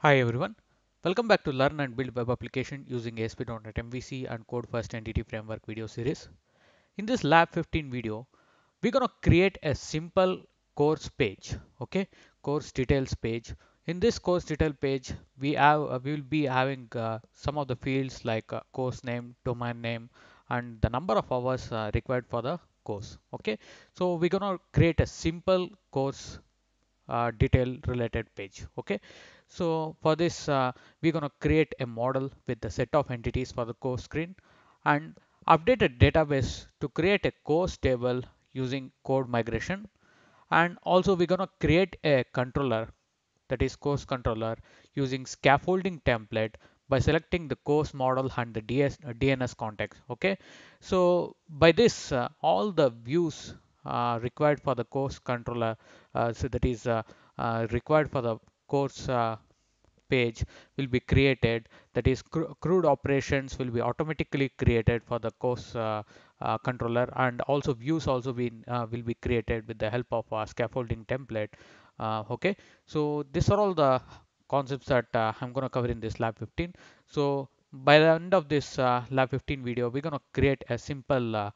Hi everyone, welcome back to Learn and Build Web Application using ASP.NET MVC and Code First Entity Framework video series. In this Lab 15 video, we're gonna create a simple course page, okay? Course details page. In this course detail page, we will be having some of the fields like course name, domain name, and the number of hours required for the course, okay? So we're gonna create a simple course detail related page. Okay, so for this we're going to create a model with the set of entities for the course screen and update a database to create a course table using code migration, and also we're going to create a controller, that is course controller, using scaffolding template by selecting the course model and the DNS context. Okay, so by this all the views required for the course controller, so that is required for the course page will be created. That is CRUD operations will be automatically created for the course controller, and also views also will be created with the help of scaffolding template. Okay, so these are all the concepts that I'm going to cover in this lab 15. So by the end of this lab 15 video, we're going to create a simple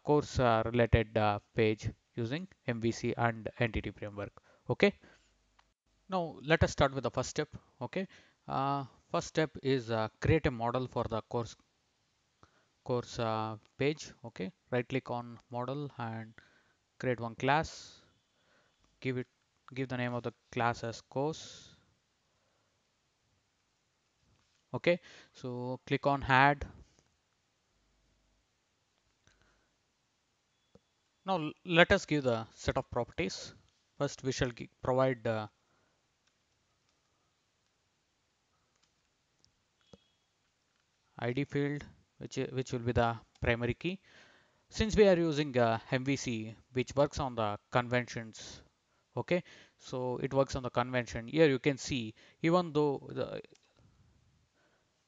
course related page using MVC and entity framework. Okay, now let us start with the first step. Okay, first step is create a model for the course page. Okay, right click on model and create one class. Give the name of the class as course. Okay, so click on add. Now let us give the set of properties. First we shall provide ID field, which will be the primary key. Since we are using MVC, which works on the conventions, okay, so it works on the convention. Here you can see, even though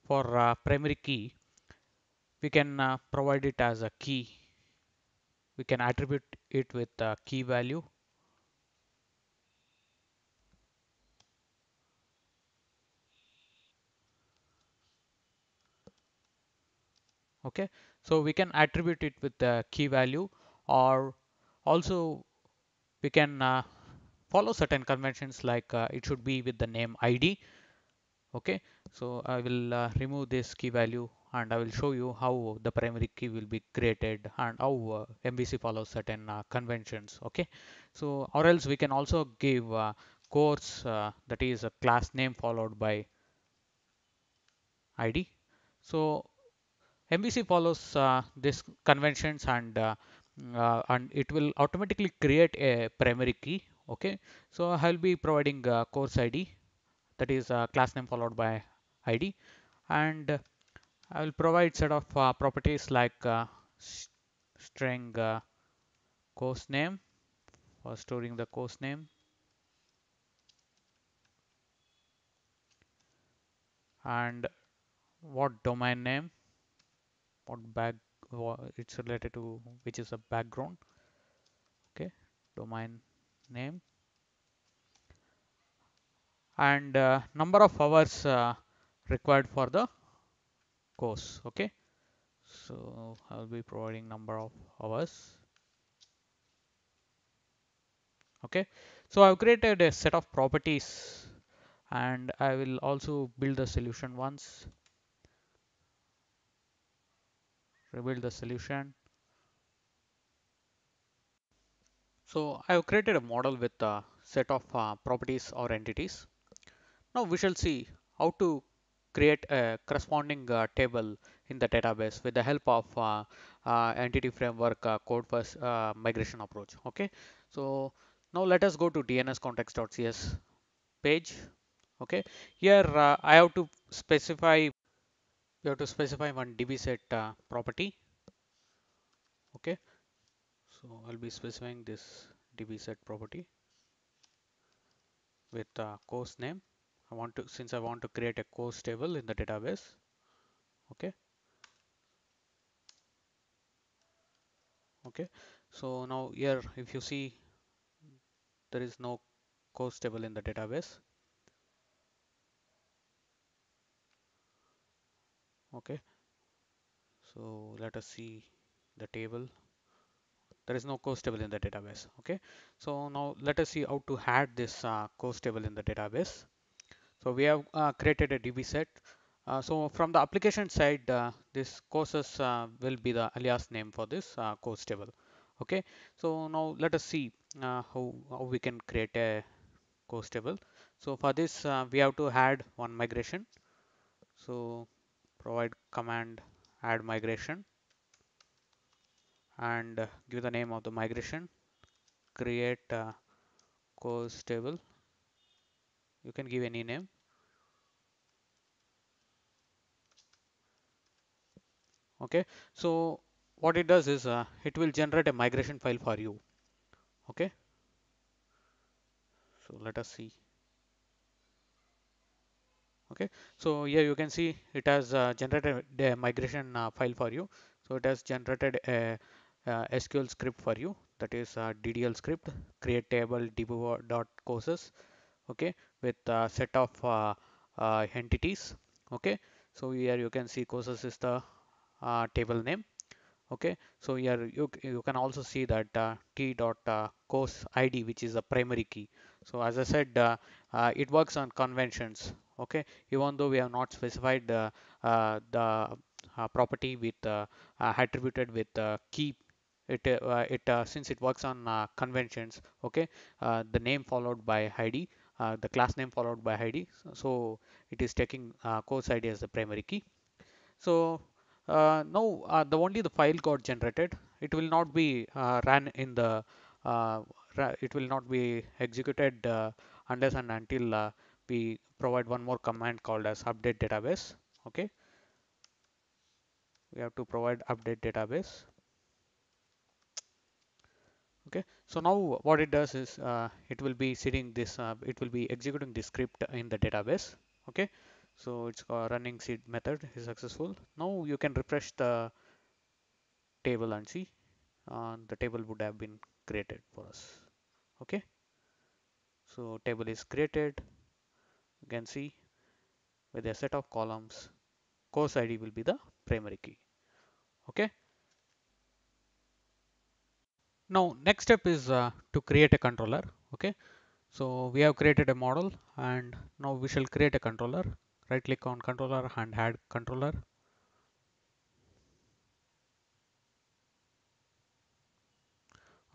for primary key, we can provide it as a key. We can attribute it with a key value. Okay, so we can attribute it with the key value, or also we can follow certain conventions like it should be with the name ID. Okay, so I will remove this key value and I will show you how the primary key will be created and how MVC follows certain conventions. Okay, so or else we can also give course, that is a class name followed by ID. So MVC follows this conventions, and it will automatically create a primary key. Okay, so I'll be providing course ID, that is class name followed by ID, and I will provide set of properties like string course name for storing the course name, and what domain name, what back it's related to, which is a background. Okay, domain name, and number of hours required for the course. Okay, so I'll be providing number of hours. Okay, so I've created a set of properties and I will also build the solution once. Rebuild the solution. So I have created a model with a set of properties or entities. Now we shall see how to create a corresponding table in the database with the help of entity framework code first migration approach. Okay, so now let us go to dnscontext.cs page. Okay, here we have to specify one db set property. Okay, so I'll be specifying this db set property with course name. Since I want to create a course table in the database. Okay, okay, so now here if you see, there is no course table in the database. Okay, so let us see the table. There is no course table in the database. Okay, so now let us see how to add this course table in the database. So we have created a DB set. So from the application side, this courses will be the alias name for this course table. Okay, so now let us see how we can create a course table. So for this, we have to add one migration. So provide command add migration and give the name of the migration. Create course table. You can give any name. Okay, so what it does is it will generate a migration file for you. Okay, so let us see. Okay, so here you can see it has generated a migration file for you. So it has generated a SQL script for you, that is DDL script, create table db.courses. Okay, with a set of entities. Okay, so here you can see courses is the table name. Okay, so here you can also see that t dot course id, which is a primary key. So as I said, it works on conventions. Okay, even though we have not specified the property with attributed with key, it since it works on conventions. Okay, the name followed by id, the class name followed by id, so it is taking course id as the primary key. So now the only the file got generated. It will not be ran in the it will not be executed unless and until we provide one more command called as update database. Okay, we have to provide update database. Okay, so now what it does is it will be sitting this it will be executing the script in the database. Okay, so it's running seed method is successful. Now you can refresh the table and see the table would have been created for us. Okay, so table is created. You can see with a set of columns, course id will be the primary key. Okay, now next step is to create a controller. Okay, so we have created a model and now we shall create a controller. Right click on controller and add controller.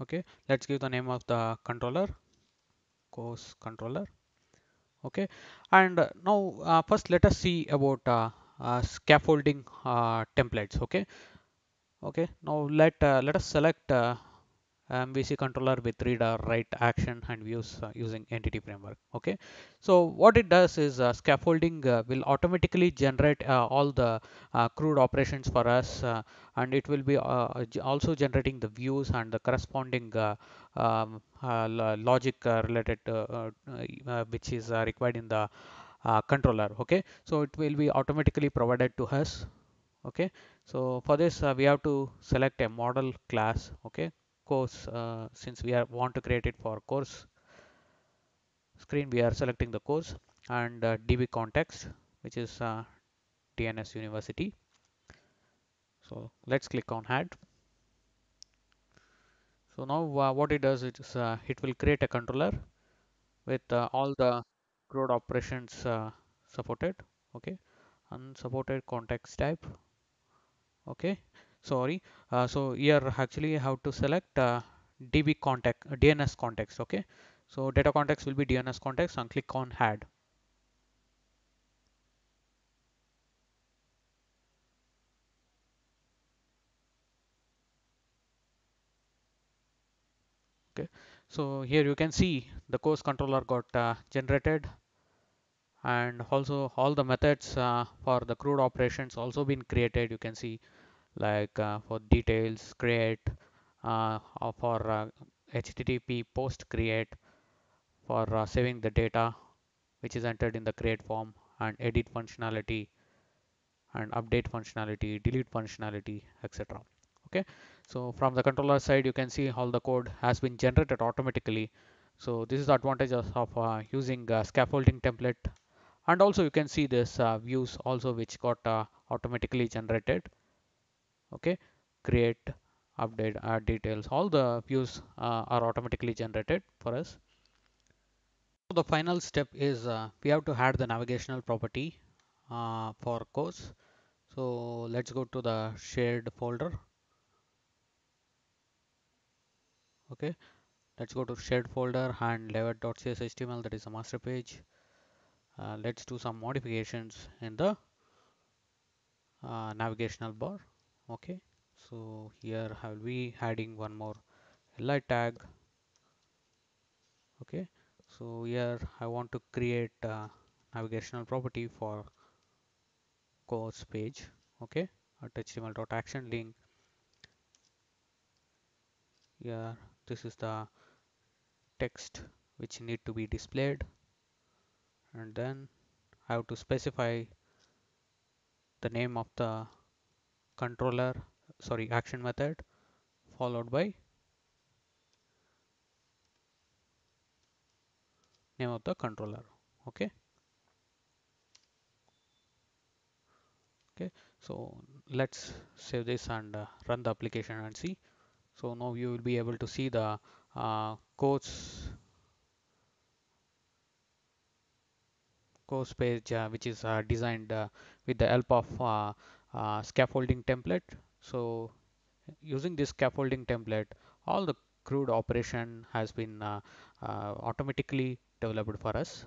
Okay, let's give the name of the controller, course controller. Okay, and now first let us see about scaffolding templates. Okay, okay, now let us select MVC controller with reader, write action and views using entity framework. Okay, so what it does is scaffolding will automatically generate all the CRUD operations for us, and it will be also generating the views and the corresponding logic related which is required in the controller. Okay, so it will be automatically provided to us. Okay, so for this we have to select a model class. Okay, course, since we want to create it for course screen, we are selecting the course and db context, which is DNS University. So let's click on add. So now what it does is it will create a controller with all the CRUD operations supported. Okay, unsupported context type. Okay, sorry, so here actually you have to select db context DNS context. Okay, so data context will be DNS context and click on add. Okay, so here you can see the course controller got generated, and also all the methods for the CRUD operations also been created. You can see like for details create, or for HTTP post create, for saving the data which is entered in the create form, and edit functionality and update functionality, delete functionality, etc. Okay, so from the controller side you can see all the code has been generated automatically. So this is the advantages of using scaffolding template, and also you can see this views also which got automatically generated. Okay, create, update, add details, all the views are automatically generated for us. So the final step is we have to add the navigational property for course. So let's go to the shared folder. Okay, let's go to shared folder and level.cshtml, that is a master page. Let's do some modifications in the navigational bar. Okay, so here I will be adding one more li tag. Okay, so here I want to create a navigational property for course page. Okay, at html.action link. Here this is the text which need to be displayed, and then I have to specify the name of the controller, sorry, action method, followed by name of the controller. Okay, okay, so let's save this and run the application and see. So now you will be able to see the course page which is designed with the help of scaffolding template. So using this scaffolding template, all the CRUD operation has been automatically developed for us.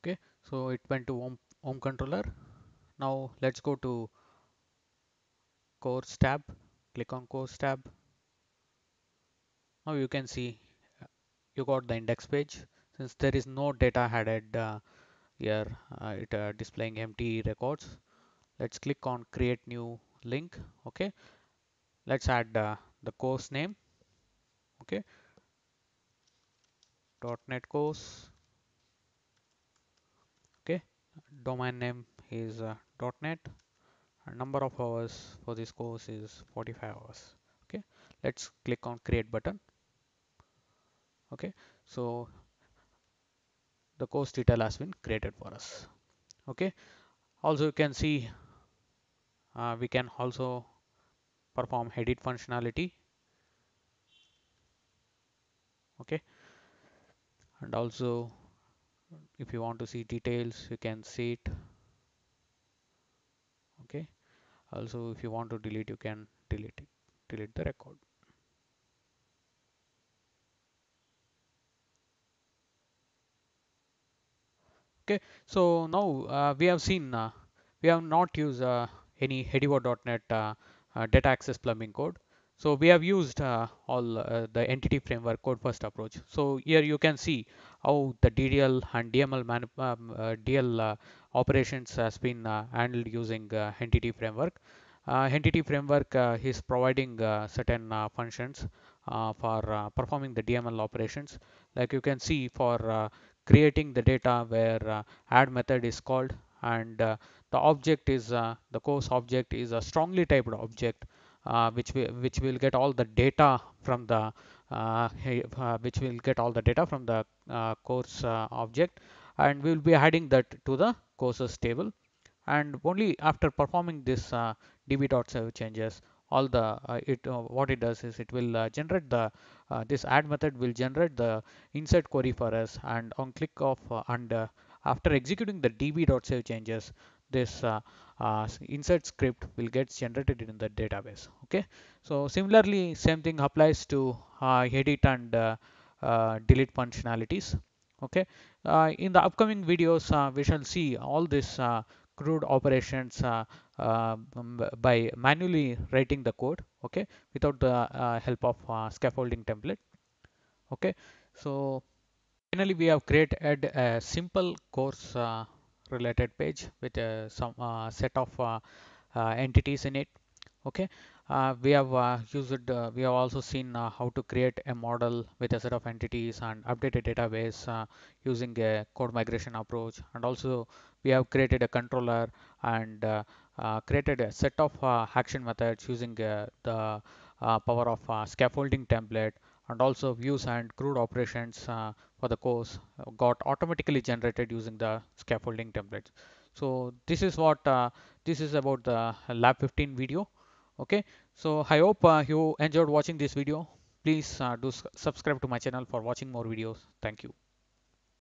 Okay, so it went to home controller. Now let's go to course tab. Click on course tab. Now you can see you got the index page. Since there is no data added here, it displaying empty records. Let's click on create new link. Okay, let's add the course name. Okay, .NET course. Okay, domain name is .NET, and number of hours for this course is 45 hours. Okay, let's click on create button. Okay, so the course detail has been created for us. Okay, also you can see we can also perform edit functionality. Okay, and also if you want to see details, you can see it. Okay, also if you want to delete, you can delete the record. Okay, so now we have seen we have not used any Hedivo.NET data access plumbing code. So we have used all the entity framework code first approach. So here you can see how the DDL and DL operations has been handled using entity framework. Entity framework is providing certain functions for performing the DML operations. Like you can see for creating the data where add method is called, and the object is the course object is a strongly typed object which will get all the data from the course object, and we will be adding that to the courses table. And only after performing this db.save changes, all the it what it does is it will generate the this add method will generate the insert query for us, and on click of and after executing the db.save changes, this insert script will get generated in the database. Okay, so similarly same thing applies to edit and delete functionalities. Okay, in the upcoming videos we shall see all this CRUD operations by manually writing the code. Okay, without the help of scaffolding template. Okay, so finally we have created a simple course related page with some set of entities in it. Okay, we have also seen how to create a model with a set of entities and update a database using a code migration approach. And also we have created a controller and created a set of action methods using the power of scaffolding template. And also views and CRUD operations for the course got automatically generated using the scaffolding templates. So this is about the lab 15 video. Okay, so I hope you enjoyed watching this video. Please do subscribe to my channel for watching more videos. Thank you.